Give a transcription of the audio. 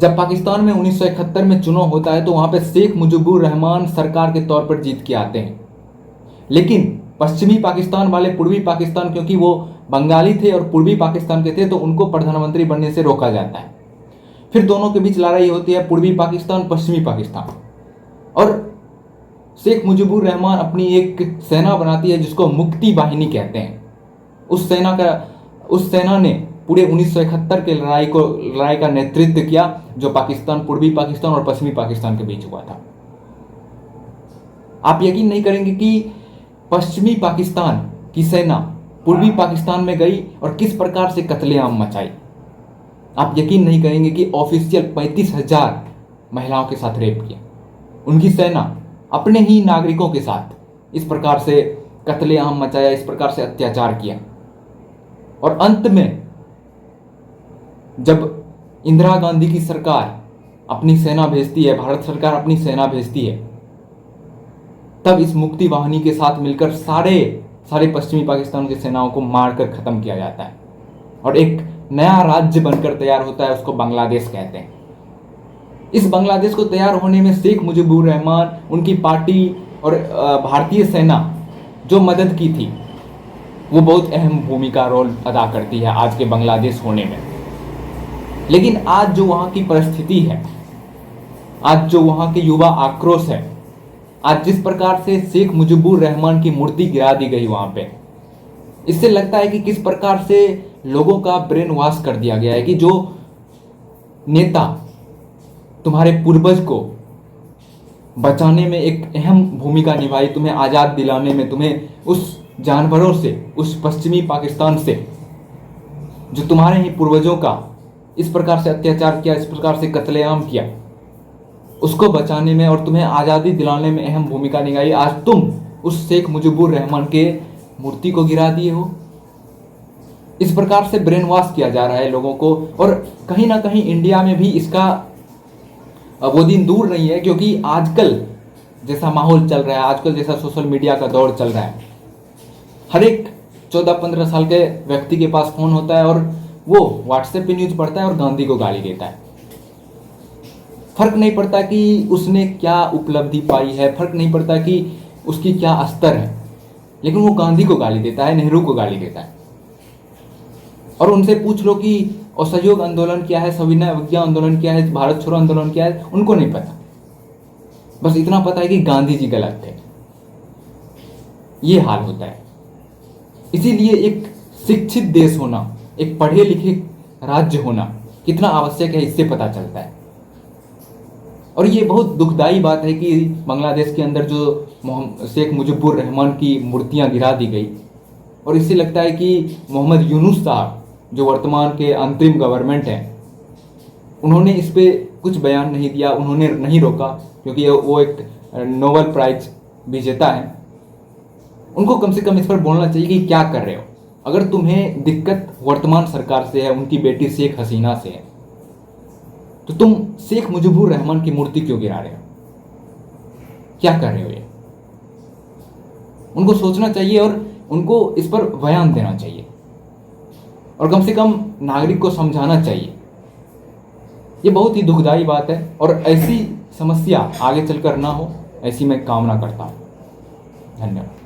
जब पाकिस्तान में 1971 में चुनाव होता है तो वहाँ पे शेख मुजीबुर रहमान सरकार के तौर पर जीत के आते हैं, लेकिन पश्चिमी पाकिस्तान वाले पूर्वी पाकिस्तान, क्योंकि वो बंगाली थे और पूर्वी पाकिस्तान के थे, तो उनको प्रधानमंत्री बनने से रोका जाता है। फिर दोनों के बीच लड़ाई होती है, पूर्वी पाकिस्तान पश्चिमी पाकिस्तान, और शेख मुजीबुर रहमान अपनी एक सेना बनाती है जिसको मुक्ति वाहिनी कहते हैं। उस सेना ने पूरे 1971 के लड़ाई का नेतृत्व किया, जो पाकिस्तान, पूर्वी पाकिस्तान और पश्चिमी पाकिस्तान के बीच हुआ था। आप यकीन नहीं करेंगे कि पश्चिमी पाकिस्तान की सेना पूर्वी पाकिस्तान में गई और किस प्रकार से कत्लेआम मचाई। आप यकीन नहीं करेंगे कि ऑफिशियल 35,000 महिलाओं के साथ रेप किया। उनकी सेना अपने ही नागरिकों के साथ इस प्रकार से कत्लेआम मचाया, इस प्रकार से अत्याचार किया। और अंत में जब इंदिरा गांधी की सरकार अपनी सेना भेजती है, भारत सरकार अपनी सेना भेजती है, तब इस मुक्ति वाहिनी के साथ मिलकर सारे पश्चिमी पाकिस्तान की सेनाओं को मारकर खत्म किया जाता है और एक नया राज्य बनकर तैयार होता है। उसको बांग्लादेश कहते हैं। इस बांग्लादेश को तैयार होने में शेख मुजीबुर रहमान, उनकी पार्टी और भारतीय सेना जो मदद की थी, वो बहुत अहम भूमिका रोल अदा करती है आज के बांग्लादेश होने में। लेकिन आज जो वहाँ की परिस्थिति है, आज जो वहाँ के युवा आक्रोश है, आज जिस प्रकार से शेख मुजीबुर रहमान की मूर्ति गिरा दी गई वहाँ पे, इससे लगता है कि किस प्रकार से लोगों का ब्रेन वॉश कर दिया गया है कि जो नेता तुम्हारे पूर्वज को बचाने में एक अहम भूमिका निभाई, तुम्हें आज़ाद दिलाने में, तुम्हें उस जानवरों से, उस पश्चिमी पाकिस्तान से जो तुम्हारे ही पूर्वजों का इस प्रकार से अत्याचार किया, इस प्रकार से कत्लेआम किया, उसको बचाने में और तुम्हें आज़ादी दिलाने में अहम भूमिका निभाई, आज तुम उस शेख मुजीबुर रहमान के मूर्ति को गिरा दिए हो। इस प्रकार से ब्रेन वॉश किया जा रहा है लोगों को। और कहीं ना कहीं इंडिया में भी इसका वो दिन दूर नहीं है, क्योंकि आजकल जैसा माहौल चल रहा है, आजकल जैसा सोशल मीडिया का दौर चल रहा है, हर एक 14-15 साल के व्यक्ति के पास फोन होता है और वो व्हाट्सएप पे न्यूज पढ़ता है और गांधी को गाली देता है। फर्क नहीं पड़ता कि उसने क्या उपलब्धि पाई है, फर्क नहीं पड़ता कि उसकी क्या स्तर है, लेकिन वो गांधी को गाली देता है, नेहरू को गाली देता है। और उनसे पूछ लो कि असहयोग आंदोलन क्या है, सविनय अवज्ञा आंदोलन क्या है, भारत छोड़ो आंदोलन क्या है, उनको नहीं पता। बस इतना पता है कि गांधी जी गलत थे। ये हाल होता है। इसीलिए एक शिक्षित देश होना, एक पढ़े लिखे राज्य होना कितना आवश्यक है, इससे पता चलता है। और ये बहुत दुखदाई बात है कि बांग्लादेश के अंदर जो शेख मुजीबुर रहमान की मूर्तियां गिरा दी गई, और इससे लगता है कि मोहम्मद यूनुस साहब जो वर्तमान के अंतरिम गवर्नमेंट हैं, उन्होंने इस पे कुछ बयान नहीं दिया, उन्होंने नहीं रोका, क्योंकि वो एक नोबेल प्राइज विजेता है। उनको कम से कम इस पर बोलना चाहिए कि क्या कर रहे हो। अगर तुम्हें दिक्कत वर्तमान सरकार से है, उनकी बेटी शेख हसीना से है, तो तुम शेख मुजीबुर रहमान की मूर्ति क्यों गिरा रहे हो, क्या कर रहे हो ये? उनको सोचना चाहिए और उनको इस पर बयान देना चाहिए, और कम से कम नागरिक को समझाना चाहिए। ये बहुत ही दुखदाई बात है और ऐसी समस्या आगे चलकर ना हो, ऐसी मैं कामना करता हूँ। धन्यवाद।